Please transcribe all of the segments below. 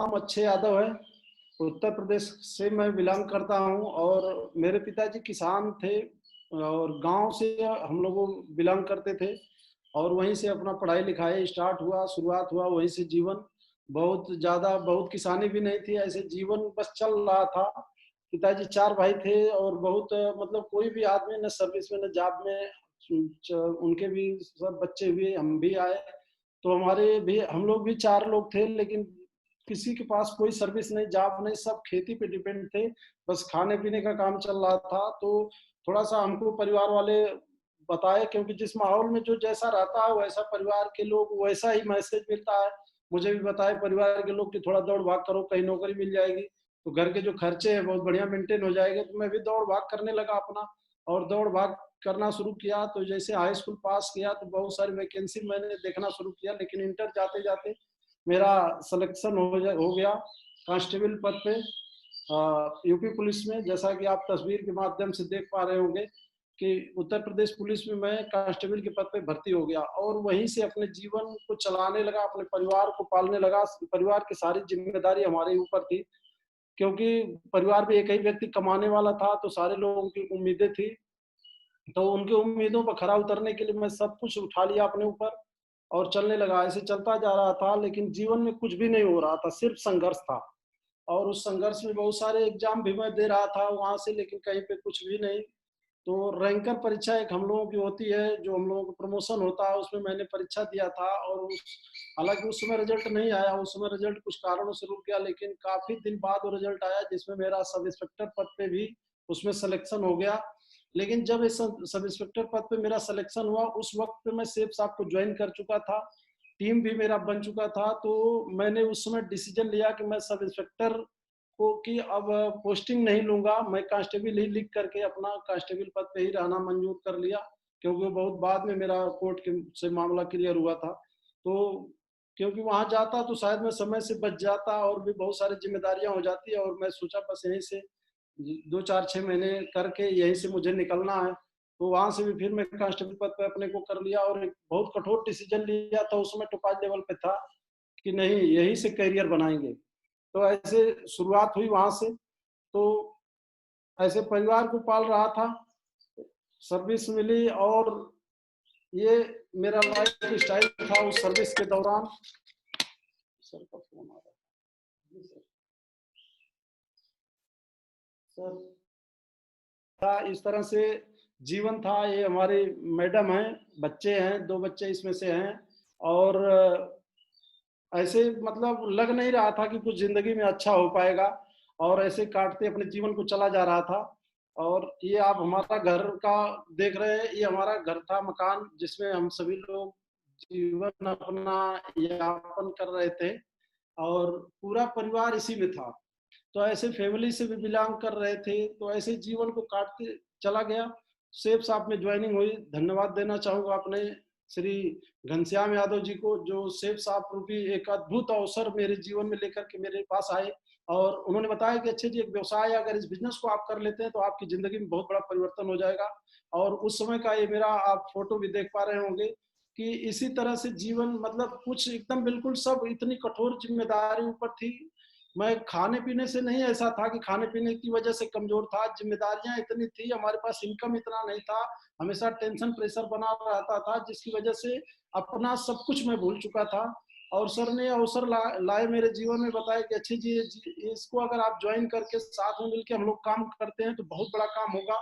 नाम अक्षय यादव है। उत्तर प्रदेश से मैं बिलोंग करता हूँ और मेरे पिताजी किसान थे और गांव से हम लोग बिलोंग करते थे और वहीं से अपना पढ़ाई लिखाई स्टार्ट हुआ, शुरुआत हुआ वहीं से जीवन। बहुत ज़्यादा बहुत किसानी भी नहीं थी, ऐसे जीवन बस चल रहा था। पिताजी 4 भाई थे और बहुत मतलब कोई भी आदमी न सर्विस में न जॉब में, उनके भी सब बच्चे हुए, हम भी आए। तो हमारे भी हम लोग भी 4 लोग थे, लेकिन किसी के पास कोई सर्विस नहीं, जॉब नहीं, सब खेती पे डिपेंड थे। बस खाने पीने का काम चल रहा था। तो थोड़ा सा हमको परिवार वाले बताए, क्योंकि जिस माहौल में जो जैसा रहता है वैसा परिवार के लोग वैसा ही मैसेज मिलता है। मुझे भी बताए परिवार के लोग कि थोड़ा दौड़ भाग करो, कहीं नौकरी मिल जाएगी तो घर के जो खर्चे हैं बहुत बढ़िया मेंटेन हो जाएंगे। तो मैं भी दौड़ भाग करने लगा अपना, और दौड़ भाग करना शुरू किया। तो जैसे हाई स्कूल पास किया तो बहुत सारी वैकेंसी मैंने देखना शुरू किया, लेकिन इंटर जाते जाते मेरा सिलेक्शन हो गया कांस्टेबल पद पे यूपी पुलिस में। जैसा कि आप तस्वीर के माध्यम से देख पा रहे होंगे कि उत्तर प्रदेश पुलिस में मैं कांस्टेबल के पद पे भर्ती हो गया और वहीं से अपने जीवन को चलाने लगा, अपने परिवार को पालने लगा। परिवार की सारी जिम्मेदारी हमारे ऊपर थी, क्योंकि परिवार में एक ही व्यक्ति कमाने वाला था, तो सारे लोगों की उम्मीदें थी। तो उनकी उम्मीदों पर खरा उतरने के लिए मैं सब कुछ उठा लिया अपने ऊपर और चलने लगा। ऐसे चलता जा रहा था, लेकिन जीवन में कुछ भी नहीं हो रहा था, सिर्फ संघर्ष था। और उस संघर्ष में बहुत सारे एग्जाम भी मैं दे रहा था वहां से, लेकिन कहीं पे कुछ भी नहीं। तो रैंकर परीक्षा एक हम लोगों की होती है, जो हम लोगों को प्रमोशन होता है, उसमें मैंने परीक्षा दिया था। और हालांकि उस समय रिजल्ट नहीं आया, उस समय रिजल्ट कुछ कारणों से रुक गया, लेकिन काफी दिन बाद वो रिजल्ट आया जिसमें मेरा सब इंस्पेक्टर पद पे भी उसमें सिलेक्शन हो गया। लेकिन जब इस सब इंस्पेक्टर पद पे मेरा सिलेक्शन हुआ, उस वक्त पे मैं सेफ साहब को ज्वाइन कर चुका था, टीम भी मेरा बन चुका था। तो मैंने उस समय डिसीजन लिया कि मैं सब इंस्पेक्टर को कि अब पोस्टिंग नहीं लूंगा, मैं कांस्टेबल ही लिख करके अपना कांस्टेबल पद पे ही रहना मंजूर कर लिया, क्योंकि बहुत बाद में मेरा कोर्ट के से मामला क्लियर हुआ था। तो क्योंकि वहां जाता तो शायद मैं समय से बच जाता और भी बहुत सारी जिम्मेदारियां हो जाती है, और मैं सोचा बस यहीं से 2 4 6 महीने करके यहीं से मुझे निकलना है। तो वहां से भी फिर मैं कांस्टेबल पद पे अपने को कर लिया और एक बहुत कठोर डिसीजन लिया था उस समय, टोपाज लेवल पे था कि नहीं यहीं से करियर बनाएंगे। तो ऐसे शुरुआत हुई वहां से। तो ऐसे परिवार को पाल रहा था, सर्विस मिली, और ये मेरा लाइफ स्टाइल था उस सर्विस के दौरान। सर का फोन आ रहा है सर। सर था इस तरह से जीवन था। ये हमारी मैडम हैं, बच्चे हैं, 2 बच्चे इसमें से हैं। और ऐसे मतलब लग नहीं रहा था कि कुछ जिंदगी में अच्छा हो पाएगा, और ऐसे काटते अपने जीवन को चला जा रहा था। और ये आप हमारा घर का देख रहे हैं, ये हमारा घर था, मकान, जिसमें हम सभी लोग जीवन अपना यापन कर रहे थे और पूरा परिवार इसी में था। तो ऐसे फैमिली से भी बिलोंग कर रहे थे, तो ऐसे जीवन को काटते चला गया। सेफ साहब में ज्वाइनिंग हुई। धन्यवाद देना चाहूंगा अपने श्री घनश्याम यादव जी को, जो सेफ साहब रूपी एक अद्भुत अवसर मेरे जीवन में लेकर के मेरे पास आए। और उन्होंने बताया कि अच्छे जी, एक व्यवसाय अगर इस बिजनेस को आप कर लेते हैं तो आपकी जिंदगी में बहुत बड़ा परिवर्तन हो जाएगा। और उस समय का ये मेरा आप फोटो भी देख पा रहे होंगे कि इसी तरह से जीवन मतलब कुछ एकदम बिल्कुल सब इतनी कठोर जिम्मेदारी ऊपर थी। मैं खाने पीने से नहीं ऐसा था कि खाने पीने की वजह से कमजोर था, जिम्मेदारियां इतनी थी, हमारे पास इनकम इतना नहीं था, हमेशा टेंशन प्रेशर बना रहता था, जिसकी वजह से अपना सब कुछ मैं भूल चुका था। और सर ने अवसर लाए मेरे जीवन में, बताया कि अच्छी जी इसको अगर आप ज्वाइन करके साथ में मिलकर हम लोग काम करते हैं तो बहुत बड़ा काम होगा।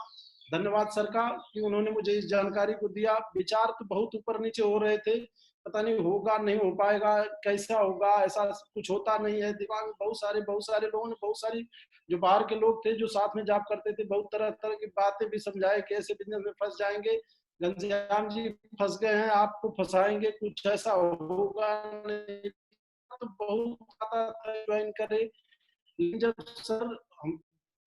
धन्यवाद सर का कि उन्होंने मुझे इस जानकारी को दिया। विचार तो बहुत ऊपर नीचे हो रहे थे, पता नहीं होगा नहीं हो पाएगा, कैसा होगा, ऐसा कुछ होता नहीं है। दिमाग में बहुत सारे लोगों ने, बहुत सारी जो बाहर के लोग थे जो साथ में जॉब करते थे, बहुत तरह तरह की बातें भी समझाए कि ऐसे बिजनेस में फंस जाएंगे, घनश्याम जी फंस गए हैं, आपको फंसाएंगे, कुछ ऐसा होगा नहीं। तो बहुत आता था ज्वाइन करे, लेकिन जब सर हम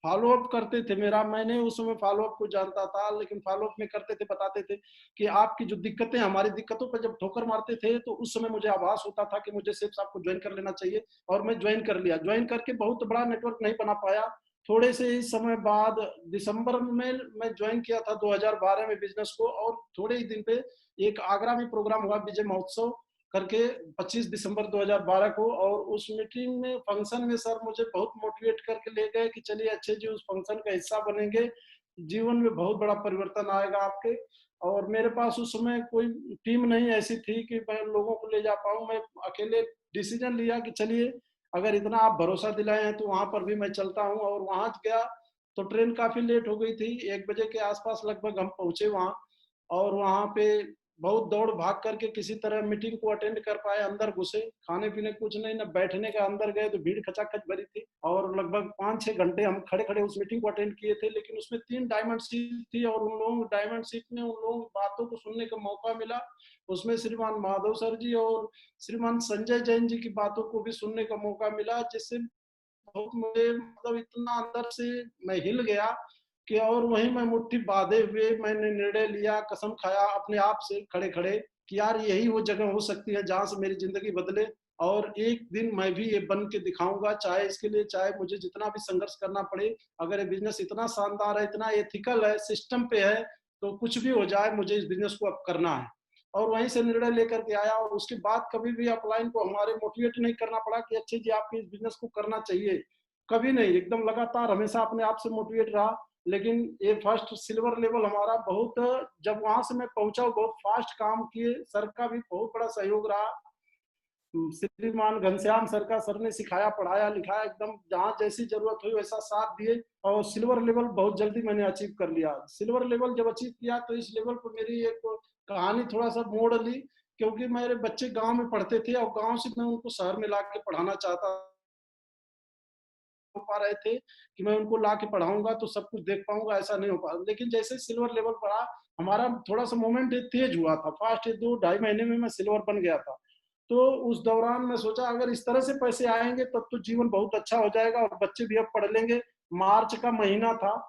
फॉलो अप करते थे मेरा, मैंने उस समय फॉलो अप को जानता था, लेकिन फॉलो अप में करते थे, बताते थे कि आपकी जो दिक्कतें, हमारी दिक्कतों पर जब ठोकर मारते थे तो उस समय मुझे आभास होता था कि मुझे सिर्फ आपको ज्वाइन कर लेना चाहिए। और मैं ज्वाइन कर लिया। ज्वाइन करके बहुत बड़ा नेटवर्क नहीं बना पाया। थोड़े से ही समय बाद दिसंबर में मैं ज्वाइन किया था 2012 में बिजनेस को, और थोड़े ही दिन पे एक आगरा में प्रोग्राम हुआ विजय महोत्सव, करके 25 दिसंबर 2012 को। और उस मीटिंग में फंक्शन में सर मुझे बहुत मोटिवेट करके ले गए कि चलिए अच्छे जी उस फंक्शन का हिस्सा बनेंगे, जीवन में बहुत बड़ा परिवर्तन आएगा आपके। और मेरे पास उस समय कोई टीम नहीं ऐसी थी कि मैं लोगों को ले जा पाऊँ, मैं अकेले डिसीजन लिया कि चलिए अगर इतना आप भरोसा दिलाए हैं तो वहाँ पर भी मैं चलता हूँ। और वहाँ गया तो ट्रेन काफ़ी लेट हो गई थी, 1 बजे के आसपास लगभग हम पहुँचे वहाँ। और वहाँ पे बहुत दौड़ भाग करके किसी तरह मीटिंग को अटेंड कर पाए, अंदर घुसे, खाने-पीने कुछ नहीं, ना बैठने का, अंदर गए तो भीड़ खचाखच भरी थी और लगभग 5-6 घंटे हम खड़े-खड़े उस मीटिंग को अटेंड किए थे। लेकिन उसमें 3 डायमंड सीट थी और उन लोगों डायमंड सीट में उन लोगों की बातों को सुनने का मौका मिला। उसमें श्रीमान माधव सर जी और श्रीमान संजय जैन जी की बातों को भी सुनने का मौका मिला, जिससे बहुत मुझे मतलब इतना अंदर से मैं हिल गया कि और वहीं मैं मुट्ठी बांधे हुए मैंने निर्णय लिया, कसम खाया अपने आप से खड़े-खड़े कि यार यही वो जगह हो सकती है जहाँ से मेरी ज़िंदगी बदले और एक दिन मैं भी ये बन के दिखाऊँगा, चाहे इसके लिए चाहे मुझे जितना भी संघर्ष करना पड़े। अगर ये बिज़नेस इतना शानदार है, इतना एथिकल है, सिस्टम पे है, तो कुछ भी हो जाए मुझे इस बिज़नेस को अब करना है। और वहीं से निर्णय लेकर के आया और उसके बाद कभी भी अपलाइन को हमारे मोटिवेट नहीं करना पड़ा कि अच्छे जी आपको इस बिज़नेस को करना चाहिए। कभी नहीं, एकदम लगातार हमेशा अपने आप से मोटिवेट रहा। लेकिन ये फर्स्ट सिल्वर लेवल हमारा बहुत, जब वहाँ से मैं पहुँचा बहुत फास्ट काम किए, सर का भी बहुत बड़ा सहयोग रहा। श्रीमान घनश्याम सर का, सर ने सिखाया, पढ़ाया, लिखाया, एकदम जहाँ जैसी ज़रूरत हुई वैसा साथ दिए और सिल्वर लेवल बहुत जल्दी मैंने अचीव कर लिया। सिल्वर लेवल जब अचीव किया तो इस लेवल पर मेरी एक कहानी थोड़ा-सा मोड़ ली, क्योंकि मेरे बच्चे गाँव में पढ़ते थे और गाँव से मैं उनको शहर में लाके पढ़ाना चाहता हो पा रहे थे कि मैं उनको ला के पढ़ाऊँगा तो सब कुछ देख पाऊँगा, ऐसा नहीं हो पा रहा। लेकिन जैसे सिल्वर लेवल पढ़ा, हमारा थोड़ा-सा मूवमेंट तेज़ हुआ था, फास्ट 2 ढाई महीने में मैं सिल्वर बन गया था। तो उस दौरान मैं सोचा अगर इस तरह से पैसे आएँगे तब तो जीवन बहुत अच्छा हो जाएगा और बच्चे भी अब पढ़ लेंगे। मार्च का महीना था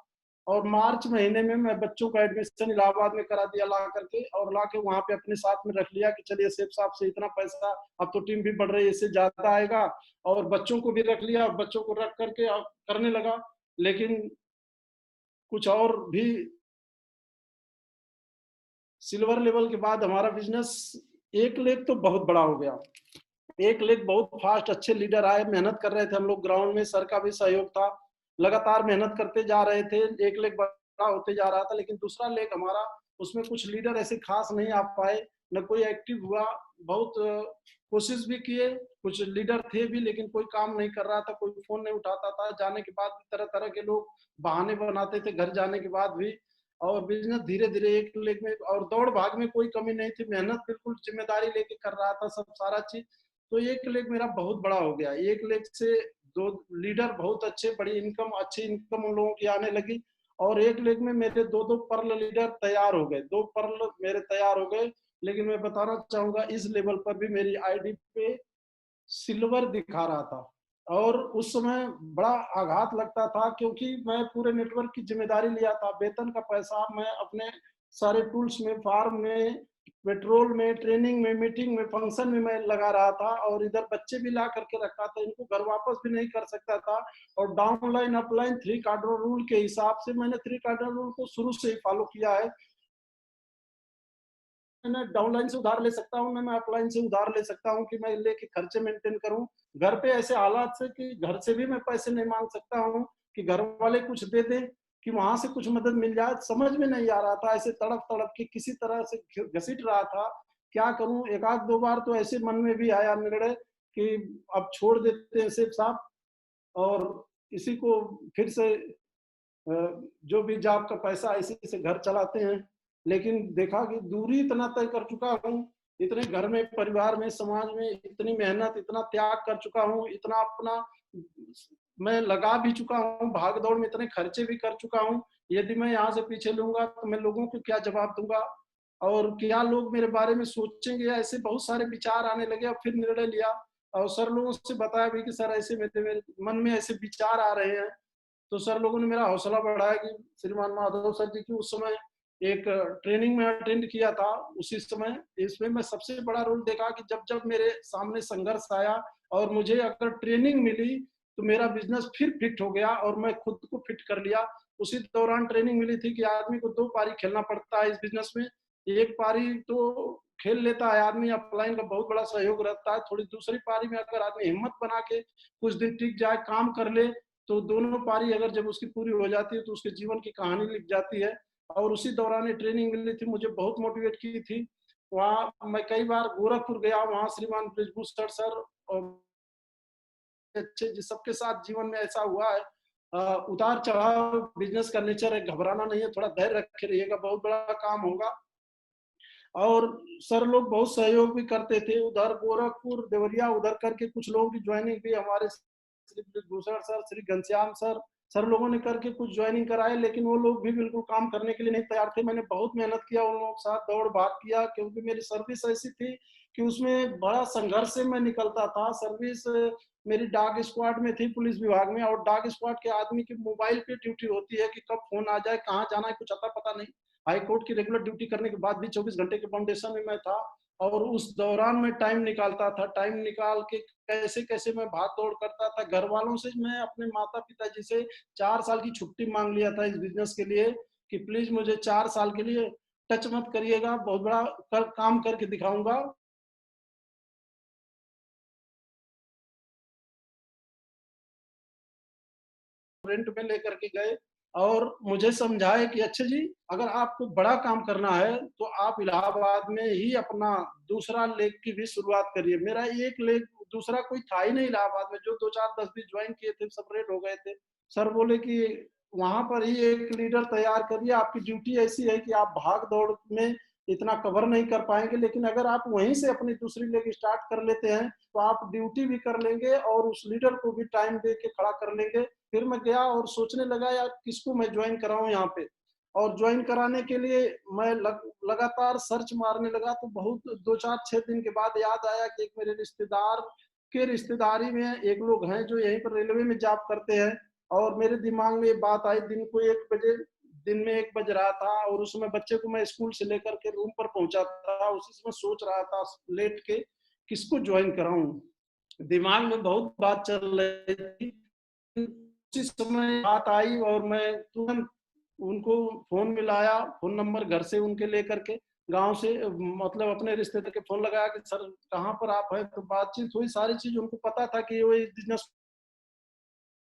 और मार्च महीने में मैं बच्चों का एडमिशन इलाहाबाद में करा दिया ला करके और लाके वहाँ पे अपने साथ में रख लिया कि चलिए सेठ साहब से इतना पैसा, अब तो टीम भी बढ़ रही है, इससे ज़्यादा आएगा। और बच्चों को भी रख लिया, बच्चों को रख करके अब करने लगा। लेकिन कुछ और भी सिल्वर लेवल के बाद हमारा बिज़नेस 1 लेख तो बहुत बड़ा हो गया। 1 लेख बहुत फास्ट अच्छे लीडर आए, मेहनत कर रहे थे हम लोग ग्राउंड में, सर का भी सहयोग था। लगातार मेहनत करते जा रहे थे, 1 लेख बड़ा होते जा रहा था, लेकिन दूसरा लेख हमारा उसमें कुछ लीडर ऐसे खास नहीं आ पाए, ना कोई एक्टिव हुआ। बहुत कोशिश भी किए, कुछ लीडर थे भी लेकिन कोई काम नहीं कर रहा था, कोई फ़ोन नहीं उठाता था। जाने के बाद भी तरह-तरह के लोग बहाने बनाते थे घर जाने के बाद भी। और बिज़नेस धीरे-धीरे 1 लेख में और दौड़-भाग में कोई कमी नहीं थी, मेहनत बिल्कुल ज़िम्मेदारी लेके कर रहा था सब सारा चीज़। तो 1 लेख मेरा बहुत बड़ा हो गया। 1 लेख से 2 लीडर बहुत अच्छे, बड़ी इनकम, अच्छी इनकम उन लोगों की आने लगी और 1 लेख में मेरे 2-2 पर्ल लीडर तैयार हो गए। 2 पर्ल मेरे तैयार हो गए। लेकिन मैं बताना चाहूँगा इस लेवल पर भी मेरी आईडी पे सिल्वर दिखा रहा था और उस समय बड़ा आघात लगता था क्योंकि मैं पूरे नेटवर्क की ज़िम्मेदारी लिया था। वेतन का पैसा मैं अपने सारे टूल्स में, फार्म में, पेट्रोल में, ट्रेनिंग में, मीटिंग में, फंक्शन में मैं लगा रहा था और इधर बच्चे भी ला करके रखा था। इनको घर वापस भी नहीं कर सकता था और डाउनलाइन, अपलाइन 3 कार्डन रूल के हिसाब से मैंने 3 कार्डन रूल को शुरू से ही फॉलो किया है। मैं डाउनलाइन से उधार ले सकता हूँ, ना मैं अपलाइन से उधार ले सकता हूँ कि मैं लेके खर्चे मेंटेन करूँ। घर पे ऐसे हालात से कि घर से भी मैं पैसे नहीं माँग सकता हूँ कि घर वाले कुछ दे दें, कि वहाँ से कुछ मदद मिल जाए, समझ में नहीं आ रहा था। ऐसे तड़प-तड़प के किसी तरह से घसीट रहा था। क्या करूँ? 1 आध 2 बार तो ऐसे मन में भी आया निर्णय कि अब छोड़ देते हैं सेठ साहब और इसी को फिर से जो भी जॉब का पैसा इसी से घर चलाते हैं। लेकिन देखा कि दूरी इतना तय कर चुका हूँ, इतने घर में, परिवार में, समाज में इतनी मेहनत, इतना त्याग कर चुका हूँ, इतना अपना मैं लगा भी चुका हूँ, भाग-दौड़ में इतने खर्चे भी कर चुका हूँ। यदि मैं यहाँ से पीछे लूँगा तो मैं लोगों को क्या जवाब दूँगा और क्या लोग मेरे बारे में सोचेंगे? ऐसे बहुत सारे विचार आने लगे और फिर निर्णय लिया और सर लोगों से बताया भी कि सर ऐसे मेरे मेरे मन में ऐसे विचार आ रहे हैं। तो सर लोगों ने मेरा हौसला बढ़ाया कि श्रीमान माधव सर जी की उस समय एक ट्रेनिंग में अटेंड किया था उसी समय। इसमें मैं सबसे बड़ा रोल देखा कि जब-जब मेरे सामने संघर्ष आया और मुझे अगर ट्रेनिंग मिली, तो मेरा बिज़नेस फिर फिट हो गया और मैं खुद को फिट कर लिया। उसी दौरान ट्रेनिंग मिली थी कि आदमी को 2 पारी खेलना पड़ता है इस बिज़नेस में। एक पारी तो खेल लेता है आदमी, अपलाइन का बहुत बड़ा सहयोग रहता है। थोड़ी दूसरी पारी में अगर आदमी हिम्मत बना के कुछ दिन टिक जाए, काम कर ले, तो दोनों पारी अगर जब उसकी पूरी हो जाती है तो उसके जीवन की कहानी लिख जाती है। और उसी दौरान ये ट्रेनिंग मिली थी, मुझे बहुत मोटिवेट की थी। वहाँ मैं कई बार गोरखपुर गया, वहाँ श्रीमान ब्रिजभूषण सर और अच्छे जिस सबके साथ जीवन में ऐसा हुआ है, उतार चढ़ाव बिजनेस का नेचर है, घबराना नहीं है, थोड़ा धैर्य रखे रहिएगा, बहुत बड़ा काम होगा। और सर लोग बहुत सहयोग भी करते थे, उधर गोरखपुर देवरिया उधर करके कुछ लोगों की ज्वाइनिंग भी हमारे श्री भूषण सर, श्री घनश्याम सर लोगों ने करके कुछ ज्वाइनिंग कराए, लेकिन वो लोग भी बिल्कुल काम करने के लिए नहीं तैयार थे। मैंने बहुत मेहनत किया उन लोगों के साथ, दौड़ भाग किया, क्योंकि मेरी सर्विस ऐसी थी कि उसमें बड़ा संघर्ष से मैं निकलता था। सर्विस मेरी डाक स्क्वाड में थी पुलिस विभाग में, और डाक स्क्वाड के आदमी की मोबाइल पे ड्यूटी होती है कि कब फोन आ जाए, कहाँ जाना है, कुछ अता पता नहीं। हाई कोर्ट की रेगुलर ड्यूटी करने के बाद भी 24 घंटे के फाउंडेशन में मैं था, और उस दौरान मैं टाइम निकालता था। टाइम निकाल के कैसे कैसे मैं भाग दौड़ करता था। घर वालों से मैं अपने माता पिताजी से 4 साल की छुट्टी मांग लिया था इस बिजनेस के लिए, कि प्लीज मुझे 4 साल के लिए टच मत करिएगा, बहुत बड़ा काम करके दिखाऊंगा। रेंट में लेकर के गए और मुझे समझाए कि अच्छा जी, अगर आपको बड़ा काम करना है तो आप इलाहाबाद में ही अपना दूसरा लेग की भी शुरुआत करिए। मेरा एक लेग दूसरा कोई था ही नहीं इलाहाबाद में, जो 2 4 10 भी ज्वाइन किए थे सब रेड हो गए थे। सर बोले कि वहां पर ही एक लीडर तैयार करिए, आपकी ड्यूटी ऐसी है कि आप भाग दौड़ में इतना कवर नहीं कर पाएंगे, लेकिन अगर आप वहीं से अपनी दूसरी लेग स्टार्ट कर लेते हैं तो आप ड्यूटी भी कर लेंगे और उस लीडर को भी टाइम दे के खड़ा कर लेंगे। फिर मैं गया और सोचने लगा यार किसको मैं ज्वाइन कराऊं यहाँ पे। और ज्वाइन कराने के लिए मैं लगातार सर्च मारने लगा, तो बहुत 2 4 6 दिन के बाद याद आया कि एक मेरे रिश्तेदार के रिश्तेदारी में एक लोग हैं जो यहीं पर रेलवे में जॉब करते हैं। और मेरे दिमाग में ये बात आई, दिन में 1 बज रहा था, और उस समय बच्चे को मैं स्कूल से लेकर के रूम पर पहुंचा था। उसी समय सोच रहा था लेट के किसको ज्वाइन कराऊं, दिमाग में बहुत बात चल रही थी। उसी समय बात आई और मैं तुरंत उनको फोन मिलाया, फोन नंबर घर से उनके लेकर के, गांव से मतलब अपने रिश्तेदार के फोन लगाया कि सर कहाँ पर आप हैं। तो बातचीत हुई, सारी चीज उनको पता था कि वो बिजनेस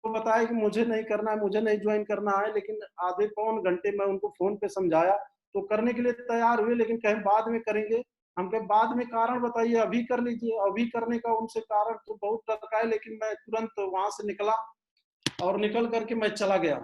को बताया कि मुझे नहीं करना है, मुझे नहीं ज्वाइन करना है, लेकिन आधे पौन घंटे में उनको फोन पे समझाया तो करने के लिए तैयार हुए, लेकिन कहें बाद में करेंगे। हम कहे बाद में कारण बताइए, अभी कर लीजिए। अभी करने का उनसे कारण तो बहुत तक है, लेकिन मैं तुरंत वहां से निकला और निकल करके मैं चला गया।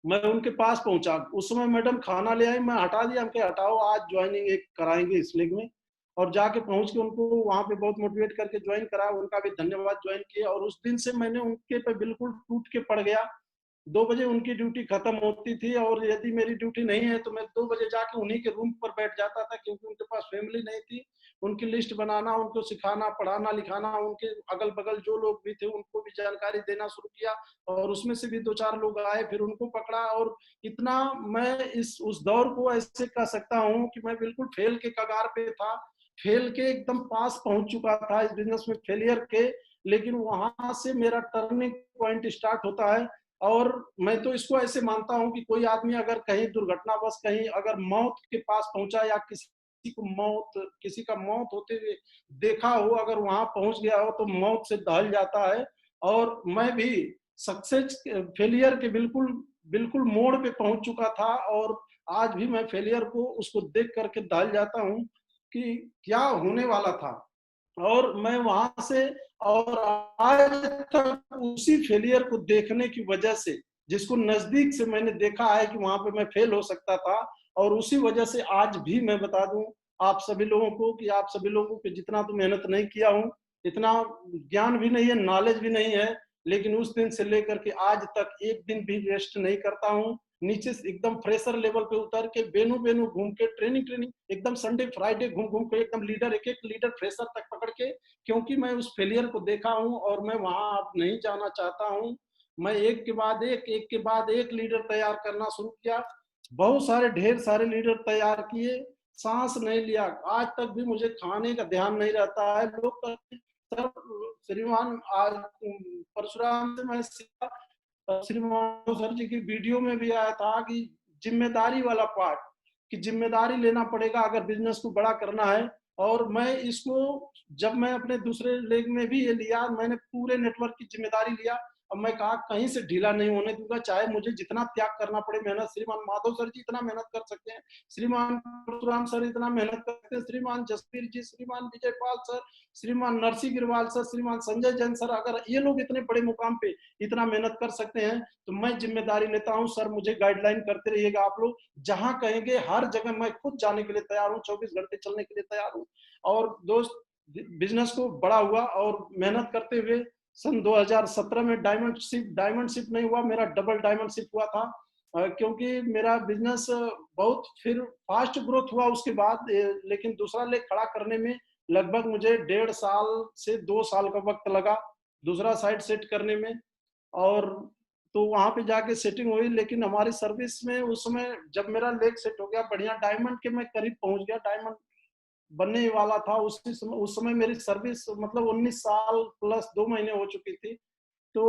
मैं उनके पास पहुंचा, उस समय मैडम खाना ले आई, मैं हटा दिया, हमके हटाओ आज ज्वाइनिंग एक कराएंगे इस लीग में। और जाके पहुंच के उनको वहां पे बहुत मोटिवेट करके ज्वाइन करा, उनका भी धन्यवाद, ज्वाइन किया। और उस दिन से मैंने उनके पे बिल्कुल टूट के पड़ गया। 2 बजे उनकी ड्यूटी खत्म होती थी, और यदि मेरी ड्यूटी नहीं है तो मैं 2 बजे जाके उन्हीं के रूम पर बैठ जाता था, क्योंकि उनके पास फैमिली नहीं थी। उनकी लिस्ट बनाना, उनको सिखाना, पढ़ाना लिखाना, उनके अगल बगल जो लोग भी थे उनको भी जानकारी देना शुरू किया। और उसमें से भी 2 4 लोग आए, फिर उनको पकड़ा। और इतना मैं इस उस दौर को ऐसे कह सकता हूँ कि मैं बिल्कुल फेल के कगार पे था, फेल के एकदम पास पहुंच चुका था इस बिजनेस में, फेलियर के। लेकिन वहां से मेरा टर्निंग पॉइंट स्टार्ट होता है। और मैं तो इसको ऐसे मानता हूं कि कोई आदमी अगर कहीं दुर्घटनावश कहीं अगर मौत के पास पहुंचा, या किसी का मौत होते हुए देखा हो, अगर वहां पहुंच गया हो तो मौत से दहल जाता है। और मैं भी सक्सेस फेलियर के बिल्कुल बिल्कुल मोड़ पे पहुंच चुका था, और आज भी मैं फेलियर को उसको देख करके दहल जाता हूं कि क्या होने वाला था। और मैं वहां से, और आज तक उसी फेलियर को देखने की वजह से, जिसको नजदीक से मैंने देखा है कि वहां पे मैं फेल हो सकता था, और उसी वजह से आज भी मैं बता दूं आप सभी लोगों को कि आप सभी लोगों को जितना तो मेहनत नहीं किया हूं, इतना ज्ञान भी नहीं है, नॉलेज भी नहीं है, लेकिन उस दिन से लेकर के आज तक एक दिन भी रेस्ट नहीं करता हूं। नीचे से एकदम फ्रेशर लेवल पे उतर के बेनू बेनू घूम के ट्रेनिंग ट्रेनिंग एकदम संडे फ्राइडे घूम घूम के एकदम लीडर, एक एक लीडर फ्रेशर तक पकड़ के, क्योंकि मैं उस फेलियर को देखा हूं और मैं वहां अब नहीं जाना चाहता हूं। मैं एक के बाद एक लीडर तैयार करना शुरू किया, बहुत सारे ढेर सारे लीडर तैयार किए, सांस नहीं लिया। आज तक भी मुझे खाने का ध्यान नहीं रहता है। लोग कहते हैं, सर श्रीमान आज परशुराम से मैं सीखा, श्रीमान सर जी की वीडियो में भी आया था कि जिम्मेदारी वाला पार्ट, कि जिम्मेदारी लेना पड़ेगा अगर बिजनेस को बड़ा करना है। और मैं इसको, जब मैं अपने दूसरे लेग में भी ये लिया, मैंने पूरे नेटवर्क की जिम्मेदारी लिया। अब मैं कहा कहीं से ढीला नहीं होने दूंगा, चाहे मुझे जितना त्याग करना पड़े मेहनत। श्रीमान माधव सर जी इतना मेहनत कर सकते हैं, श्रीमान परशुराम सर इतना मेहनत करते हैं, श्रीमान जसवीर जी, श्रीमान विजय पाल सर, श्रीमान नरसी गिरवाल सर, श्रीमान संजय जैन सर, अगर ये लोग इतने बड़े मुकाम पे इतना मेहनत कर सकते हैं तो मैं जिम्मेदारी लेता हूँ। सर मुझे गाइडलाइन करते रहिएगा आप लोग, जहां कहेंगे हर जगह मैं खुद जाने के लिए तैयार हूँ, 24 घंटे चलने के लिए तैयार हूँ। और दोस्त, बिजनेस को बड़ा हुआ और मेहनत करते हुए सन 2017 में डायमंडशिप नहीं हुआ, मेरा डबल डायमंडशिप हुआ था। क्योंकि मेरा बिजनेस बहुत फिर फास्ट ग्रोथ हुआ उसके बाद, लेकिन दूसरा लेग खड़ा करने में लगभग मुझे 1.5 साल से 2 साल का वक्त लगा, दूसरा साइड सेट करने में। और तो वहां पे जाके सेटिंग हुई, लेकिन हमारी सर्विस में उस समय जब मेरा लेग सेट हो गया बढ़िया, डायमंड के मैं करीब पहुंच गया, डायमंड बनने ही वाला था उस समय मेरी सर्विस मतलब 19 साल प्लस 2 महीने हो चुकी थी। तो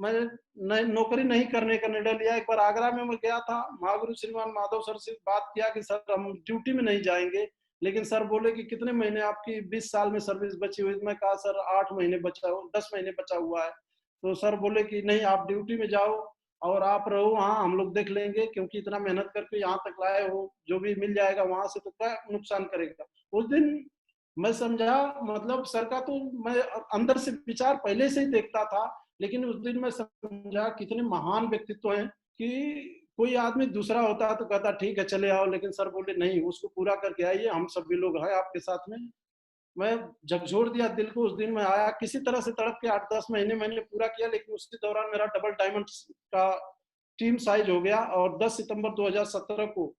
मैं नौकरी नहीं करने का निर्णय लिया। एक बार आगरा में मैं गया था, महागुरु श्रीमान माधव सर से बात किया कि सर हम ड्यूटी में नहीं जाएंगे, लेकिन सर बोले कि कितने महीने आपकी 20 साल में सर्विस बची हुई। मैं कहा सर 8 महीने बचा, 10 महीने बचा हुआ है। तो सर बोले कि नहीं आप ड्यूटी में जाओ और आप रहो वहाँ, हम लोग देख लेंगे, क्योंकि इतना मेहनत करके यहाँ तक लाए हो, जो भी मिल जाएगा वहां से तो क्या नुकसान करेगा। उस दिन मैं समझा, मतलब सर का तो मैं अंदर से विचार पहले से ही देखता था, लेकिन उस दिन मैं समझा कितने महान व्यक्तित्व हैं कि कोई आदमी दूसरा होता तो कहता ठीक है चले आओ, लेकिन सर बोले नहीं, उसको पूरा करके आइए, हम सभी लोग हैं आपके साथ में। मैं झकझोर दिया दिल को। उस दिन मैं आया किसी तरह से तड़प के, 8-10 महीने मैंने पूरा किया, लेकिन उसी दौरान मेरा डबल डायमंड का टीम साइज हो गया। और 10 सितंबर 2017 को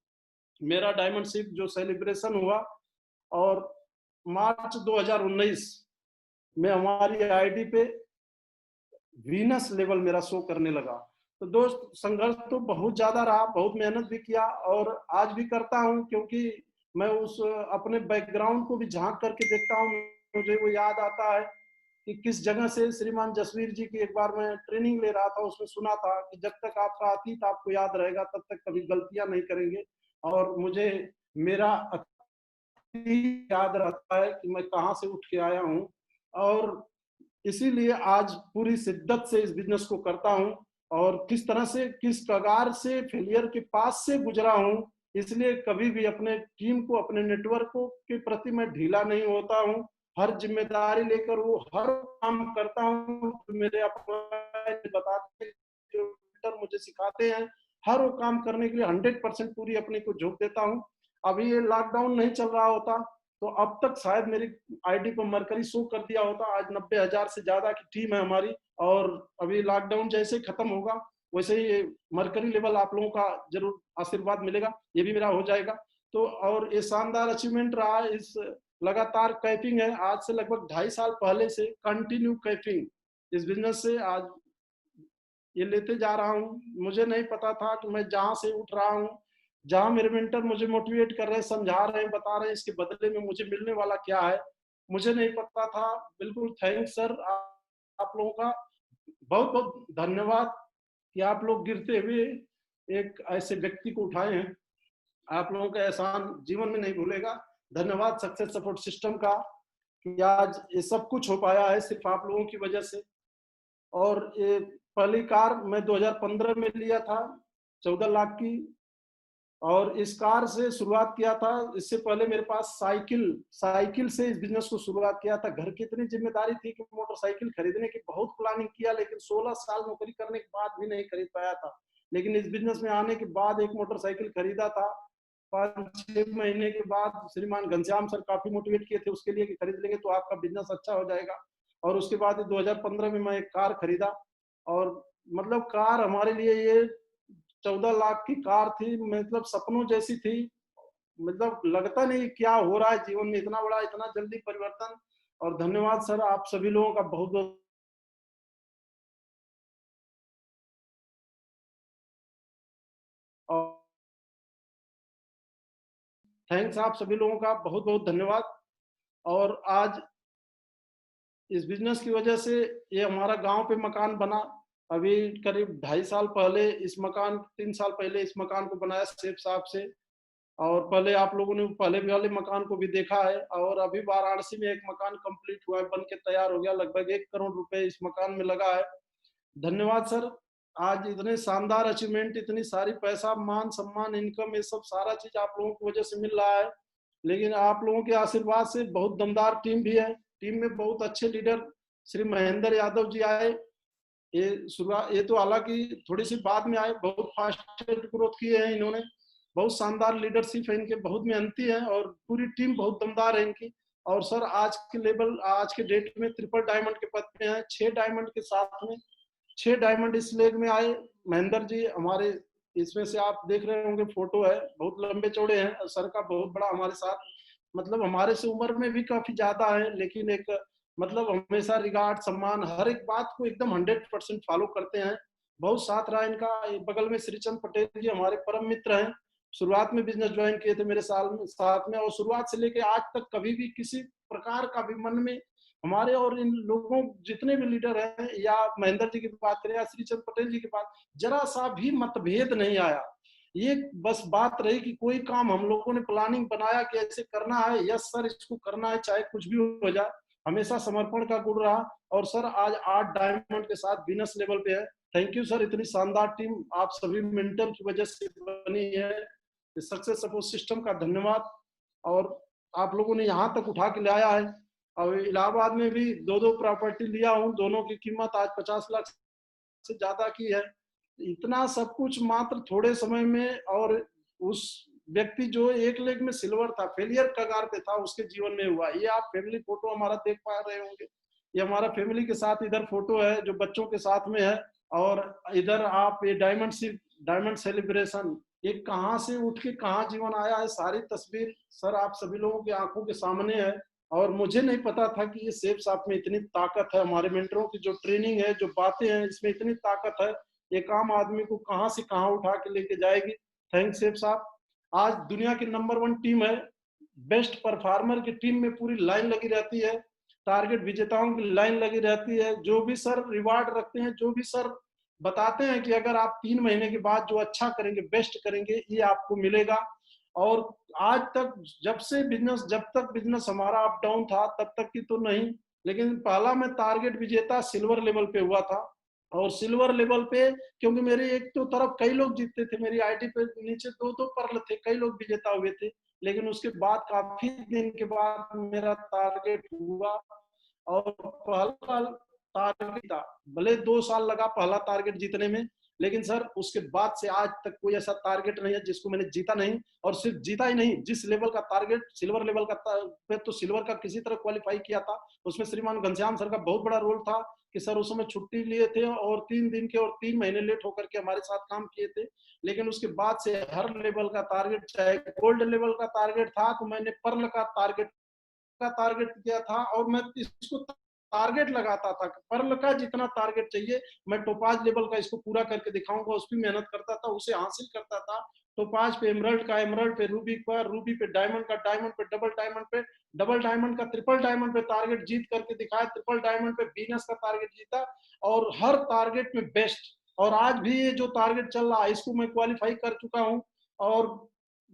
मेरा डायमंडशिप जो सेलिब्रेशन हुआ, और मार्च 2019 में हमारी आईडी पे वीनस लेवल मेरा शो करने लगा। तो दोस्त, संघर्ष तो बहुत ज्यादा रहा, बहुत मेहनत भी किया और आज भी करता हूँ, क्योंकि मैं उस अपने बैकग्राउंड को भी झांक करके देखता हूँ, मुझे वो याद आता है कि किस जगह से श्रीमान जसवीर जी की एक बार मैं ट्रेनिंग ले रहा था, उसमें सुना था कि जब तक आपका अतीत आपको याद रहेगा तब तक कभी गलतियां नहीं करेंगे। और मुझे मेरा याद रहता है कि मैं कहाँ से उठ के आया हूँ, और इसीलिए आज पूरी शिद्दत से इस बिजनेस को करता हूँ। और किस तरह से, किस कगार से फेलियर के पास से गुजरा हूँ, इसलिए कभी भी अपने टीम को, अपने नेटवर्क को के प्रति मैं ढीला नहीं होता हूँ। हर जिम्मेदारी लेकर वो हर काम करता हूँ, मेरे बताते जो मुझे सिखाते हैं, हर वो काम करने के लिए 100% पूरी अपने को झोंक देता हूँ। अभी ये लॉकडाउन नहीं चल रहा होता तो अब तक शायद मेरी आईडी पर मरकरी शो कर दिया होता। आज 90,000 से ज्यादा की टीम है हमारी, और अभी लॉकडाउन जैसे खत्म होगा वैसे ही मरकरी लेवल आप लोगों का जरूर आशीर्वाद मिलेगा, ये भी मेरा हो जाएगा। तो और ये शानदार अचीवमेंट रहा। इस लगातार कैपिंग है, आज से लगभग 2.5 साल पहले से कंटिन्यू कैपिंग इस बिजनेस से आज ये लेते जा रहा हूँ। मुझे नहीं पता था कि मैं जहां से उठ रहा हूँ, जहां मेरे मेंटर मुझे मोटिवेट कर रहे हैं, समझा रहे हैं, बता रहे हैं इसके बदले में मुझे मिलने वाला क्या है, मुझे नहीं पता था। बिल्कुल थैंक्स सर, आप लोगों का बहुत बहुत धन्यवाद कि आप लोग गिरते हुए एक ऐसे व्यक्ति को उठाए हैं। आप लोगों का एहसान जीवन में नहीं भूलेगा। धन्यवाद सक्सेस सपोर्ट सिस्टम का कि आज ये सब कुछ हो पाया है सिर्फ आप लोगों की वजह से। और ये पहली कार मैं 2015 में लिया था, 14 लाख की, और इस कार से शुरुआत किया था। इससे पहले मेरे पास साइकिल साइकिल से इस बिजनेस को शुरुआत किया था। घर की इतनी जिम्मेदारी थी कि मोटरसाइकिल खरीदने की बहुत प्लानिंग किया, लेकिन 16 साल नौकरी करने के बाद भी नहीं खरीद पाया था। लेकिन इस बिजनेस में आने के बाद एक मोटरसाइकिल खरीदा था। 5-6 महीने के बाद श्रीमान घनश्याम सर काफी मोटिवेट किए थे उसके लिए कि खरीद लेंगे तो आपका बिजनेस अच्छा हो जाएगा। और उसके बाद 2015 में मैं एक कार खरीदा, और मतलब कार हमारे लिए ये 14 लाख की कार थी, मतलब सपनों जैसी थी। मतलब लगता नहीं क्या हो रहा है जीवन में, इतना बड़ा, इतना जल्दी परिवर्तन। और धन्यवाद सर, आप सभी लोगों का बहुत बहुत, और थैंक्स, आप सभी लोगों का बहुत बहुत धन्यवाद। और आज इस बिजनेस की वजह से ये हमारा गांव पे मकान बना। अभी करीब 2.5 साल पहले इस मकान, 3 साल पहले इस मकान को बनाया शेख साहब से। और पहले आप लोगों ने पहले वाले मकान को भी देखा है, और अभी वाराणसी में एक मकान कंप्लीट हुआ है, बन के तैयार हो गया, लगभग 1 करोड़ रुपए इस मकान में लगा है। धन्यवाद सर। आज इतने शानदार अचीवमेंट, इतनी सारी पैसा, मान सम्मान, इनकम, ये सब सारा चीज आप लोगों की वजह से मिल रहा है। लेकिन आप लोगों के आशीर्वाद से बहुत दमदार टीम भी है। टीम में बहुत अच्छे लीडर श्री महेंद्र यादव जी आए। ये तो हालांकि थोड़ी सी बाद में आए, बहुत फास्ट ग्रोथ किए हैं इन्होंने। बहुत शानदार लीडरशिप है इनके, बहुत मेहनती है, और पूरी टीम बहुत दमदार है इनकी। और सर आज के लेवल, आज के डेट में ट्रिपल डायमंड के पद पे हैं, 6 डायमंड के साथ में 6 डायमंड इस लेग में आए। महेंद्र जी हमारे, इसमें से आप देख रहे होंगे फोटो है, बहुत लंबे चौड़े हैं, और सर का बहुत बड़ा हमारे साथ, मतलब हमारे से उम्र में भी काफी ज्यादा है, लेकिन एक मतलब हमेशा रिगार्ड, सम्मान, हर एक बात को एकदम 100% फॉलो करते हैं। बहुत साथ रहा इनका। बगल में श्रीचंद पटेल जी हमारे परम मित्र हैं। शुरुआत में बिजनेस ज्वाइन किए थे मेरे साथ में, और शुरुआत से लेके आज तक कभी भी किसी प्रकार का भी मन में हमारे और इन लोगों, जितने भी लीडर हैं, या महेंद्र जी की बात करें या श्रीचंद पटेल जी की बात, जरा सा भी मतभेद नहीं आया। ये बस बात रही कि कोई काम हम लोगों ने प्लानिंग बनाया कि ऐसे करना है, यस सर इसको करना है, चाहे कुछ भी हो जाए, हमेशा समर्पण का गुण रहा। और सर आज 8 डायमंड के साथ विनस लेवल पे है। थैंक यू सर, इतनी शानदार टीम आप सभी मेंटर की वजह से बनी है। सक्सेस सपोर्ट सिस्टम का धन्यवाद। और आप लोगों ने यहाँ तक उठा के लाया है। और इलाहाबाद में भी 2 प्रॉपर्टी लिया हूँ, दोनों की कीमत आज 50 लाख से ज्यादा की है। इतना सब कुछ मात्र थोड़े समय में। और उस व्यक्ति जो एक लेग में सिल्वर था, फेलियर कगार पे था, उसके जीवन में हुआ। ये आप फैमिली फोटो हमारा देख पा रहे होंगे, ये हमारा फैमिली के साथ इधर फोटो है जो बच्चों के साथ में है। और इधर आप ये डायमंड सेलिब्रेशन, ये कहाँ से उठ के कहाँ जीवन आया है, सारी तस्वीर सर आप सभी लोगों की आंखों के सामने है। और मुझे नहीं पता था कि ये सेफ साफ में इतनी ताकत है, हमारे मेंटरों की जो ट्रेनिंग है, जो बातें हैं, इसमें इतनी ताकत है, एक आम आदमी को कहां से कहां उठा के लेके जाएगी। थैंक सेफ साहब। आज दुनिया की नंबर 1 टीम है, बेस्ट परफॉर्मर की टीम में पूरी लाइन लगी रहती है, टारगेट विजेताओं की लाइन लगी रहती है। जो भी सर रिवार्ड रखते हैं, जो भी सर बताते हैं कि अगर आप 3 महीने के बाद जो अच्छा करेंगे, बेस्ट करेंगे, ये आपको मिलेगा। और आज तक जब तक बिजनेस हमारा अप डाउन था, तब तक की तो नहीं, लेकिन पहला मैं टारगेट विजेता सिल्वर लेवल पे हुआ था। और सिल्वर लेवल पे, क्योंकि मेरे एक तो तरफ कई लोग जीतते थे, मेरी आईडी पे नीचे 2-2 पर्ल थे, कई लोग विजेता हुए थे। लेकिन उसके बाद काफी दिन के बाद मेरा टारगेट हुआ, और पहला टारगेट था, भले 2 साल लगा पहला टारगेट जीतने में, लेकिन सर उसके बाद से आज तक कोई ऐसा टारगेट नहीं है जिसको मैंने जीता नहीं। और सिर्फ जीता ही नहीं, जिस लेवल का टारगेट सिल्वर लेवल का पे, तो सिल्वर का किसी तरह क्वालिफाई किया था, उसमें श्रीमान घनश्याम सर का बहुत बड़ा रोल था कि सर उस समय छुट्टी लिए थे, और 3 दिन के और 3 महीने लेट होकर के हमारे साथ काम किए थे। लेकिन उसके बाद से हर लेवल का टारगेट, चाहे गोल्ड लेवल का टारगेट था तो मैंने पर्ल का टारगेट किया था, और मैं इसको टारगेट लगाता था, पर्ल का जितना टारगेट चाहिए मैं टोपाज लेवल का इसको पूरा करके दिखाऊंगा, उस पर मेहनत करता था, उसे हासिल करता था। टोपाज पे एमरल्ड का, एमरल्ड पे रूबी पर, रूबी पे डायमंड का, डायमंड पे डबल डायमंड पे, डबल डायमंड का ट्रिपल डायमंड पे टारगेट जीत करके दिखाया, ट्रिपल डायमंड पे वीनस का टारगेट जीता, और हर टारगेट में बेस्ट। और आज भी ये जो टारगेट चल रहा है इसको मैं क्वालिफाई कर चुका हूँ। और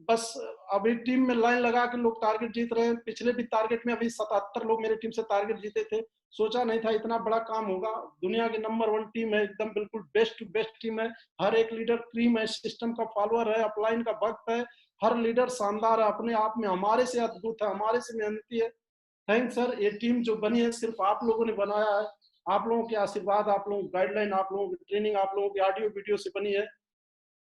बस अभी टीम में लाइन लगा के लोग टारगेट जीत रहे हैं। पिछले भी टारगेट में अभी 77 लोग मेरे टीम से टारगेट जीते थे। सोचा नहीं था इतना बड़ा काम होगा। दुनिया की नंबर 1 टीम है, एकदम बिल्कुल बेस्ट टू बेस्ट टीम है। हर एक लीडर क्रीम है, सिस्टम का फॉलोअर है, अपलाइन का भक्त है। हर लीडर शानदार है, अपने आप में हमारे से अद्भुत है, हमारे से मेहनती है। Thank sir. ये टीम जो बनी है सिर्फ आप लोगों ने बनाया है, आप लोगों के आशीर्वाद, आप लोगों की गाइडलाइन, आप लोगों की ट्रेनिंग, आप लोगों की ऑडियो वीडियो से बनी है।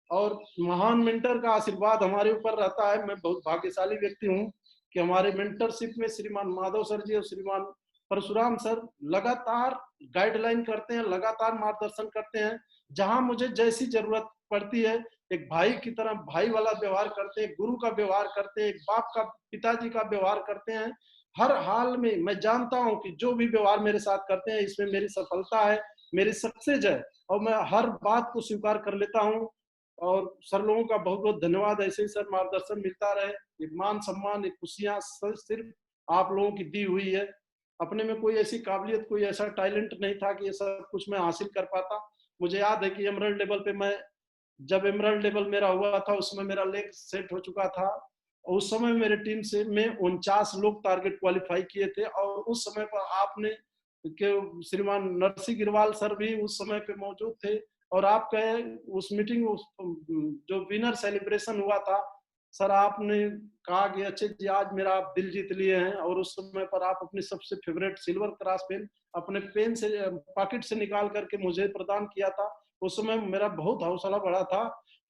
और महान मेंटर का आशीर्वाद हमारे ऊपर रहता है। मैं बहुत भाग्यशाली व्यक्ति हूँ कि हमारे मेंटरशिप में श्रीमान माधव सर जी और श्रीमान परशुराम सर लगातार गाइडलाइन करते हैं, लगातार मार्गदर्शन करते हैं। जहां मुझे जैसी जरूरत पड़ती है, एक भाई की तरह भाई वाला व्यवहार करते हैं, गुरु का व्यवहार करते हैं, एक बाप का, पिताजी का व्यवहार करते हैं। हर हाल में मैं जानता हूं कि जो भी व्यवहार मेरे साथ करते हैं इसमें मेरी सफलता है, मेरी सक्सेस है, और मैं हर बात को स्वीकार कर लेता हूं। और सर लोगों का बहुत बहुत धन्यवाद। ऐसे ही सर मार्गदर्शन मिलता रहे। ये मान सम्मान, ये खुशियां सिर्फ आप लोगों की दी हुई है। अपने में कोई ऐसी काबिलियत, कोई ऐसा टैलेंट नहीं था कि ये सब कुछ मैं हासिल कर पाता। मुझे याद है कि एमरल्ड लेवल पे मैं जब एमरल्ड लेवल मेरा हुआ था उस समय मेरा लेग सेट हो चुका था। उस समय मेरे टीम से में 49 लोग टारगेट क्वालिफाई किए थे और उस समय पर आपने के श्रीमान नरसिंह गिरवाल सर भी उस समय पे मौजूद थे और आपके उस मीटिंग उस जो विनर सेलिब्रेशन हुआ था सर, आपने कहा कि अच्छे जी आज मेरा आप दिल जीत लिए हैं और उस समय पर आप अपनी सबसे फेवरेट सिल्वर क्रॉस पेन अपने पेन से पॉकेट से निकाल करके मुझे प्रदान किया था। उस समय मेरा बहुत हौसला बढ़ा था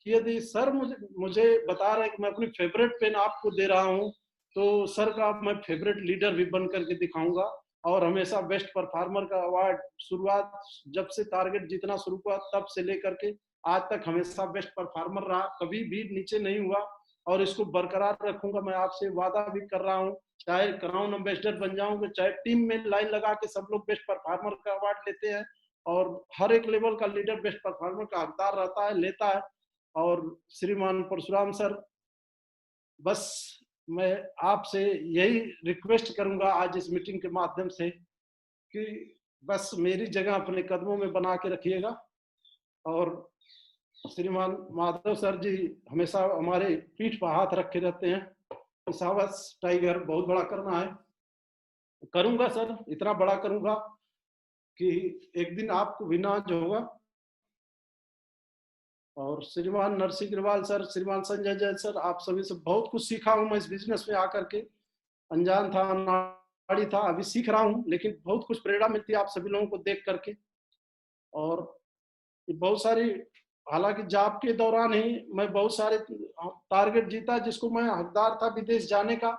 कि यदि सर मुझे मुझे बता रहे कि मैं अपनी फेवरेट पेन आपको दे रहा हूँ तो सर का मैं फेवरेट लीडर भी बन करके दिखाऊंगा और हमेशा बेस्ट परफॉर्मर का अवार्ड शुरुआत जब से टारगेट जीतना शुरू हुआ तब से लेकर के आज तक हमेशा बेस्ट परफॉर्मर रहा, कभी भी नीचे नहीं हुआ और इसको बरकरार रखूंगा। मैं आपसे वादा भी कर रहा हूँ, चाहे क्राउन एम्बेसडर बन जाऊंगा, चाहे टीम में लाइन लगा के सब लोग बेस्ट परफॉर्मर का अवार्ड लेते हैं और हर एक लेवल का लीडर बेस्ट परफॉर्मर का हकदार रहता है, लेता है। और श्रीमान परशुराम सर, बस मैं आपसे यही रिक्वेस्ट करूंगा आज इस मीटिंग के माध्यम से कि बस मेरी जगह अपने कदमों में बना के रखिएगा और श्रीमान माधव सर जी हमेशा हमारे पीठ पर हाथ रखे रहते हैं। सावस टाइगर बहुत बड़ा करना है, करूंगा सर, इतना बड़ा करूंगा कि एक दिन आपको भी नाज होगा। और श्रीमान नरसिंह अग्रवाल सर, श्रीमान संजय जैन सर, आप सभी से बहुत कुछ सीखा हूं मैं इस बिजनेस में आकर के। अनजान था, अनाड़ी था, अभी सीख रहा हूं, लेकिन बहुत कुछ प्रेरणा मिलती है आप सभी लोगों को देख करके। और बहुत सारी, हालांकि जॉब के दौरान ही मैं बहुत सारे टारगेट जीता जिसको मैं हकदार था विदेश जाने का,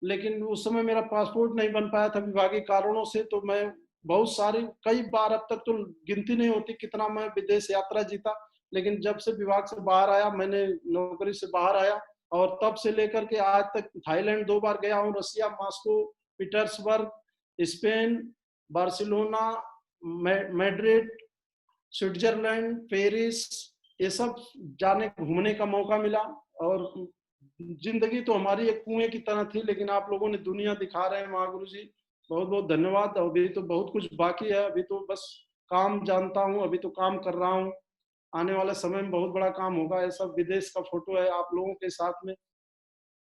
लेकिन उस समय मेरा पासपोर्ट नहीं बन पाया था विभागीय कारणों से। तो मैं बहुत सारी, कई बार, अब तक तो गिनती नहीं होती कितना मैं विदेश यात्रा जीता। लेकिन जब से विभाग से बाहर आया, मैंने नौकरी से बाहर आया और तब से लेकर के आज तक थाईलैंड 2 बार गया हूँ, Russia, Moscow, Petersburg, Spain, Barcelona, Madrid, Switzerland, Paris, ये सब जाने घूमने का मौका मिला। और जिंदगी तो हमारी एक कुएं की तरह थी, लेकिन आप लोगों ने दुनिया दिखा रहे हैं महागुरु जी, बहुत बहुत धन्यवाद। अभी तो बहुत कुछ बाकी है, अभी तो बस काम जानता हूँ, अभी तो काम कर रहा हूँ, आने वाले समय में बहुत बड़ा काम होगा। ये सब विदेश का फोटो है आप लोगों के साथ में।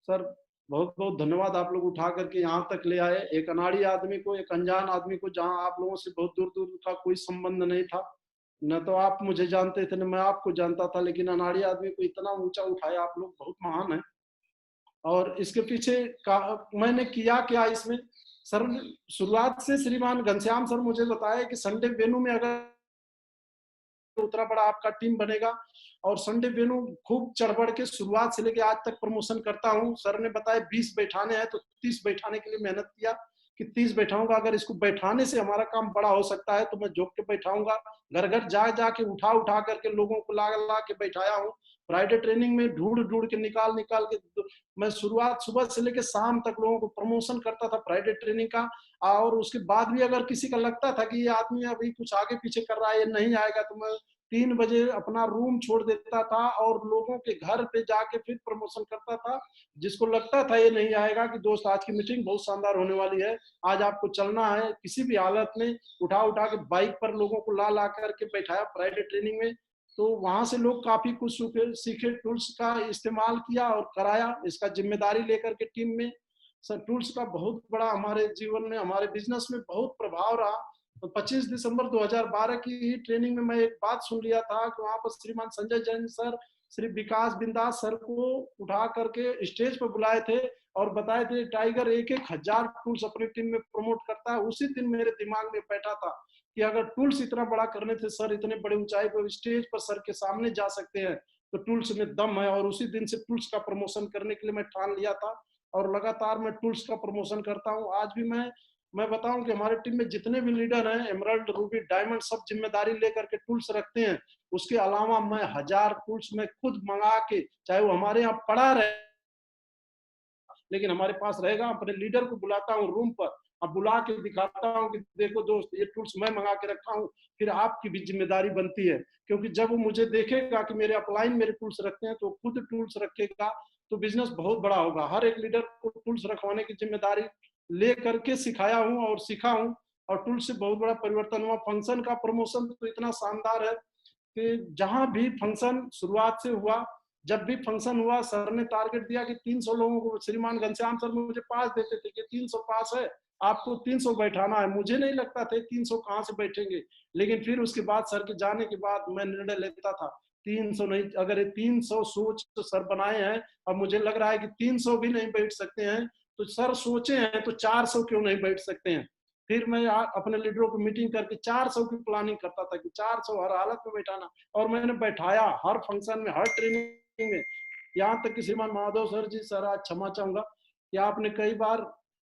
सर बहुत बहुत धन्यवाद, आप लोग उठा करके यहाँ तक ले आए एक अनाड़ी आदमी को, एक अनजान आदमी को, जहाँ आप लोगों से बहुत दूर दूर का कोई संबंध नहीं था। न तो आप मुझे जानते थे न मैं आपको जानता था, लेकिन अनाड़ी आदमी को इतना ऊंचा उठाया आप लोग, बहुत महान है। और इसके पीछे का मैंने किया क्या इसमें सर, शुरुआत से श्रीमान घनश्याम सर मुझे बताया कि संडे वेन्यू में अगर उतना बड़ा आपका टीम बनेगा, और संडे वेन्यू खूब चढ़ बढ़ के शुरुआत से लेके आज तक प्रमोशन करता हूँ। सर ने बताया 20 बैठाने हैं तो 30 बैठाने के लिए मेहनत किया कि 30 बैठाऊंगा, अगर इसको बैठाने से हमारा काम बड़ा हो सकता है तो मैं जोक के बैठाऊंगा। घर घर जा जाके उठा उठा करके लोगों को ला ला के बैठाया हूँ। फ्राइडे ट्रेनिंग में ढूंढ ढूंढ के निकाल निकाल के मैं शुरुआत सुबह से लेकर शाम तक लोगों को प्रमोशन करता था फ्राइडे ट्रेनिंग का। और उसके बाद भी अगर किसी का लगता था कि ये आदमी अभी कुछ आगे पीछे कर रहा है, ये नहीं आएगा, तो मैं 3 बजे अपना रूम छोड़ देता था और लोगों के घर पे जाके फिर प्रमोशन करता था। जिसको लगता था ये नहीं आएगा कि दोस्त आज की मीटिंग बहुत शानदार होने वाली है, आज आपको चलना है, किसी भी हालत में उठा उठा के बाइक पर लोगों को ला ला करके बैठाया फ्राइडे ट्रेनिंग में। तो वहां से लोग काफी कुछ सीखे, टूल्स का इस्तेमाल किया और कराया, इसका जिम्मेदारी लेकर के टीम में। सर टूल्स का बहुत बड़ा हमारे जीवन में, हमारे बिजनेस में बहुत प्रभाव रहा। तो 25 दिसंबर 2012 की ही ट्रेनिंग में मैं एक बात सुन लिया था कि वहां पर श्रीमान संजय जैन सर श्री विकास बिंदास सर को उठा करके स्टेज पर बुलाए थे और बताए थे टाइगर 1,000 टूल्स अपनी टीम में प्रमोट करता है। उसी दिन मेरे दिमाग में बैठा था कि अगर टूल्स इतना बड़ा करने थे सर, इतने बड़े ऊंचाई पर स्टेज पर सर के सामने जा सकते हैं, तो टूल्स में दम है। और उसी दिन से टूल्स का प्रमोशन करने के लिए मैं ठान लिया था और लगातार मैं टूल्स का प्रमोशन करता हूँ। आज भी मैं बताऊं कि हमारे टीम में जितने भी लीडर हैं, एमराल्ड, रूबी, डायमंड, सब जिम्मेदारी लेकर के टूल्स रखते हैं। उसके अलावा मैं 1000 टूल्स में खुद मंगा के, चाहे वो हमारे यहाँ पड़ा रहे लेकिन हमारे पास रहेगा, अपने लीडर को बुलाता हूँ रूम पर, अब बुला के दिखाता हूँ कि देखो दोस्त ये टूल्स मैं मंगा के रखा हूँ, फिर आपकी भी जिम्मेदारी बनती है। क्योंकि जब वो मुझे देखेगा कि मेरे अपलाइन मेरे टूल्स रखते हैं तो खुद टूल्स रखेगा, तो बिजनेस बहुत बड़ा होगा। हर एक लीडर को टूल्स रखवाने की जिम्मेदारी ले करके सिखाया हूँ और सीखा हूँ, और टूल्स से बहुत बड़ा परिवर्तन हुआ। फंक्शन का प्रमोशन तो इतना शानदार है कि जहां भी फंक्शन शुरुआत से हुआ, जब भी फंक्शन हुआ, सर ने टारगेट दिया कि 300 लोगों को, श्रीमान घनश्याम सर मुझे पास देते थे कि 300 पास है, आपको 300 बैठाना है। मुझे नहीं लगता था 300 कहाँ से बैठेंगे, लेकिन फिर उसके बाद सर के जाने के बाद मैं निर्णय लेता था 300 नहीं, अगर 300 सोच तो सर बनाए हैं, अब मुझे लग रहा है कि 300 भी नहीं बैठ सकते हैं, तो सर सोचे हैं तो 400 क्यों नहीं बैठ सकते हैं। फिर मैं अपने लीडरों को मीटिंग करके 400 की प्लानिंग करता था कि 400 हर हालत में बैठाना, और मैंने बैठाया हर फंक्शन में, हर ट्रेनिंग में। यहाँ तक कि श्रीमान माधव सर जी, सर आज क्षमा चाहूंगा कि आपने कई बार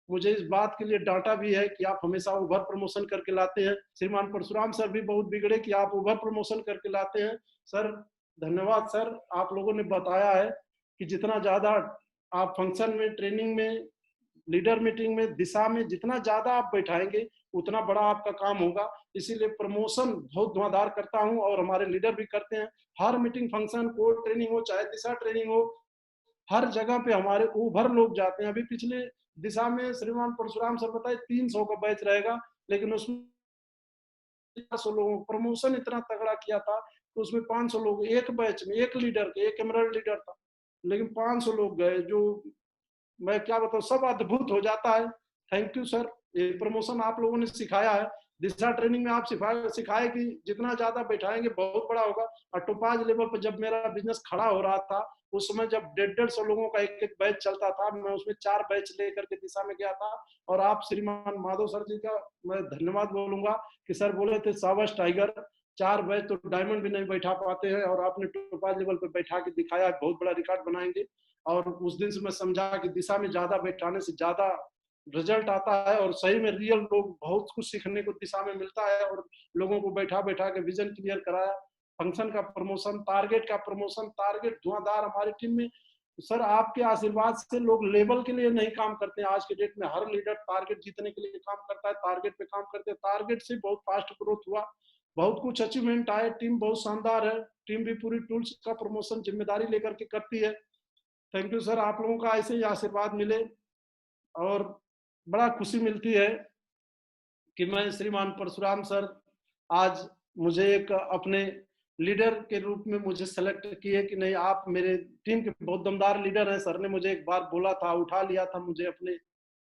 मुझे इस बात के लिए डांटा भी है कि आप हमेशा ओवर प्रमोशन करके लाते हैं। श्रीमान परशुराम सर भी बहुत बिगड़े कि आप ओवर प्रमोशन करके लाते हैं। सर धन्यवाद सर, आप लोगों ने बताया है कि जितना ज्यादा आप फंक्शन में, ट्रेनिंग में, लीडर मीटिंग में, दिशा में जितना ज्यादा आप बैठाएंगे उतना बड़ा आपका काम होगा। इसीलिए प्रमोशन बहुत धुआंधार करता हूं और हमारे लीडर भी करते हैं। हर मीटिंग, फंक्शन, कोर ट्रेनिंग हो चाहे दिशा ट्रेनिंग हो, हर जगह पे हमारे ओवर लोग जाते हैं। अभी पिछले दिशा में श्रीमान परशुराम सर बताए 300 का बैच रहेगा, लेकिन उसमें 400 लोगों को प्रमोशन इतना तगड़ा किया था तो उसमें 500 लोग एक बैच में, एक लीडर के, एक एमरल्ड लीडर था, लेकिन 500 लोग गए, जो मैं क्या बताऊं, सब अद्भुत हो जाता है। थैंक यू सर, ये प्रमोशन आप लोगों ने सिखाया है। दिशा ट्रेनिंग में आप सिखाए कि जितना ज्यादा बैठाएंगे बहुत बड़ा होगा। और टोपाज लेवल पर जब मेरा बिजनेस खड़ा हो रहा था, उस समय जब 150-150 लोगों का एक एक बैच चलता था, मैं उसमें 4 बैच लेकर के दिशा में गया था। और आप श्रीमान माधव सर जी का मैं धन्यवाद बोलूंगा कि सर बोले थे शाबाश टाइगर, 4 बैच तो डायमंड भी नहीं बैठा पाते हैं, और आपने टोपाज लेवल पर बैठा के दिखाया, बहुत बड़ा रिकॉर्ड बनाएंगे। और उस दिन से मैं समझा कि दिशा में ज्यादा बैठाने से ज्यादा रिजल्ट आता है, और सही में रियल लोग बहुत कुछ सीखने को दिशा में मिलता है। और लोगों को बैठा बैठा के विजन क्लियर कराया, फंक्शन का प्रमोशन, टारगेट का प्रमोशन, टारगेट धुआंधार हमारी टीम में। सर आपके आशीर्वाद से लोग लेवल के लिए नहीं काम करते हैं, आज के डेट में हर लीडर टारगेट जीतने के लिए काम करता है, टारगेट पे काम करते हैं। टारगेट से बहुत फास्ट ग्रोथ हुआ, बहुत कुछ अचीवमेंट आए, टीम बहुत शानदार है। टीम भी पूरी टूल्स का प्रमोशन जिम्मेदारी लेकर के करती है। थैंक यू सर, आप लोगों का ऐसे ही आशीर्वाद मिले, और बड़ा खुशी मिलती है कि मैं श्रीमान परशुराम सर आज मुझे एक अपने लीडर के रूप में मुझे सेलेक्ट किए कि नहीं, आप मेरे टीम के बहुत दमदार लीडर हैं। सर ने मुझे एक बार बोला था, उठा लिया था मुझे अपने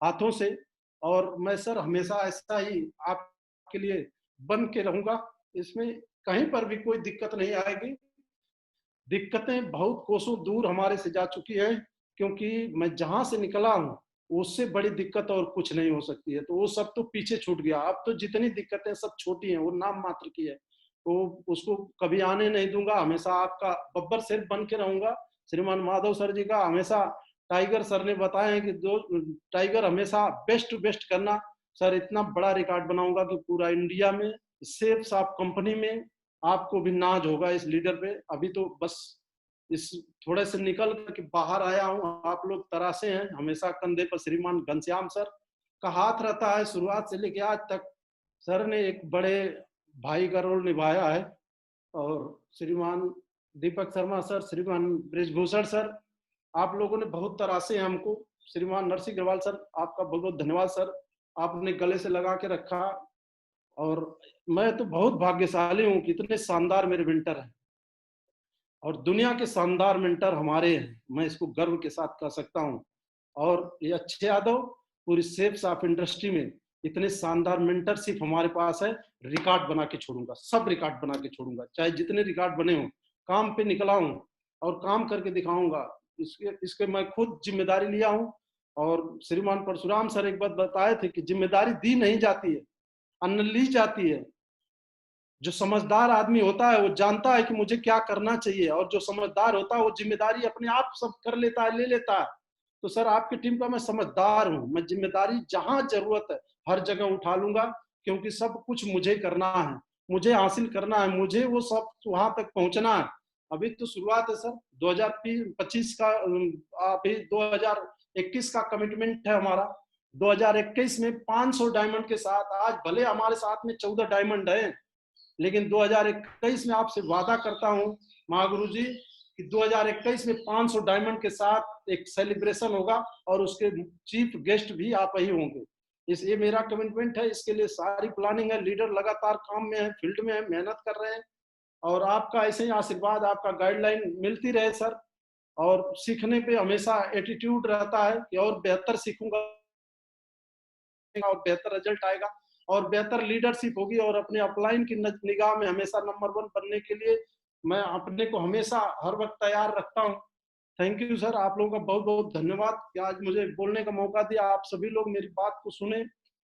हाथों से, और मैं सर हमेशा ऐसा ही आपके लिए बन के रहूंगा। इसमें कहीं पर भी कोई दिक्कत नहीं आएगी। दिक्कतें बहुत कोसों दूर हमारे से जा चुकी है, क्योंकि मैं जहां से निकला हूं उससे बड़ी दिक्कत और कुछ नहीं हो सकती है, तो वो सब तो पीछे छूट गया। अब तो जितनी दिक्कतें सब छोटी हैं, वो नाम मात्र की है, तो उसको कभी आने नहीं दूंगा। हमेशा आपका बब्बर सिर बन के रहूंगा। श्रीमान माधव सर जी का हमेशा, टाइगर सर ने बताया है कि दो टाइगर हमेशा बेस्ट टू बेस्ट करना। सर इतना बड़ा रिकॉर्ड बनाऊंगा कि पूरा इंडिया में सेफ साफ कंपनी में आपको भी नाज होगा इस लीडर पे। अभी तो बस इस थोड़े से निकल करके बाहर आया हूँ, आप लोग तरासे हैं, हमेशा कंधे पर श्रीमान घनश्याम सर का हाथ रहता है शुरुआत से लेके आज तक। सर ने एक बड़े भाई का रोल निभाया है, और श्रीमान दीपक शर्मा सर, श्रीमान ब्रिजभूषण सर, आप लोगों ने बहुत तरासे हैं हमको। श्रीमान नरसिंह अग्रवाल सर, आपका बहुत बहुत धन्यवाद सर, आपने गले से लगा के रखा। और मैं तो बहुत भाग्यशाली हूँ कि इतने शानदार मेरे विंटर हैं, और दुनिया के शानदार मेंटर हमारे हैं, मैं इसको गर्व के साथ कह सकता हूं। और ये अच्छे यादव, पूरी सेफ साफ इंडस्ट्री में इतने शानदार मेंटरशिप हमारे पास है। रिकॉर्ड बना के छोड़ूंगा, सब रिकॉर्ड बना के छोड़ूंगा, चाहे जितने रिकॉर्ड बने हों। काम पे निकला हूं और काम करके दिखाऊंगा, इसके मैं खुद जिम्मेदारी लिया हूं। और श्रीमान परशुराम सर एक बात बताए थे कि जिम्मेदारी दी नहीं जाती है, अन्न ली जाती है। जो समझदार आदमी होता है वो जानता है कि मुझे क्या करना चाहिए, और जो समझदार होता है वो जिम्मेदारी अपने आप सब कर लेता है, ले लेता है। तो सर आपकी टीम का मैं समझदार हूं, मैं जिम्मेदारी जहां जरूरत है हर जगह उठा लूंगा, क्योंकि सब कुछ मुझे करना है, मुझे हासिल करना है, मुझे वो सब वहां तक पहुंचना है। अभी तो शुरुआत है सर, 2025 का, अभी 2021 का कमिटमेंट है हमारा। 2021 में 500 डायमंड के साथ, आज भले हमारे साथ में 14 डायमंड है, लेकिन 2021 में आपसे वादा करता हूं महागुरु जी कि 2021 में 500 डायमंड के साथ एक सेलिब्रेशन होगा, और उसके चीफ गेस्ट भी आप ही होंगे। ये मेरा कमिटमेंट है, इसके लिए सारी प्लानिंग है, लीडर लगातार काम में है, फील्ड में है, मेहनत कर रहे हैं। और आपका ऐसे ही आशीर्वाद, आपका गाइडलाइन मिलती रहे सर। और सीखने पे हमेशा एटीट्यूड रहता है कि और बेहतर सीखूंगा और बेहतर रिजल्ट आएगा और बेहतर लीडरशिप होगी, और अपने अपलाइन की निगाह में हमेशा नंबर 1 बनने के लिए मैं अपने को हमेशा हर वक्त तैयार रखता हूँ। थैंक यू सर, आप लोगों का बहुत बहुत धन्यवाद कि आज मुझे बोलने का मौका दिया, आप सभी लोग मेरी बात को सुने।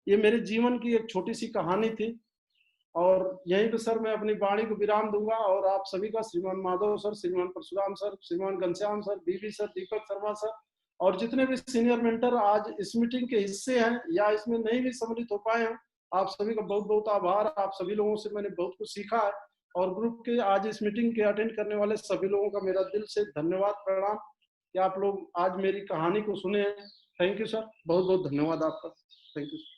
ये मेरे जीवन की एक छोटी सी कहानी थी, और यहीं पे सर मैं अपनी वाणी को विराम दूंगा। और आप सभी का, श्रीमान माधव सर, श्रीमान परशुराम सर, श्रीमान घनश्याम सर, बीबी सर, दीपक शर्मा सर, और जितने भी सीनियर मेंटर आज इस मीटिंग के हिस्से हैं या इसमें नहीं भी सम्मिलित हो पाए हैं, आप सभी का बहुत बहुत आभार। आप सभी लोगों से मैंने बहुत कुछ सीखा है, और ग्रुप के आज इस मीटिंग के अटेंड करने वाले सभी लोगों का मेरा दिल से धन्यवाद, प्रणाम कि आप लोग आज मेरी कहानी को सुने हैं। थैंक यू सर, बहुत बहुत धन्यवाद आपका। Thank you.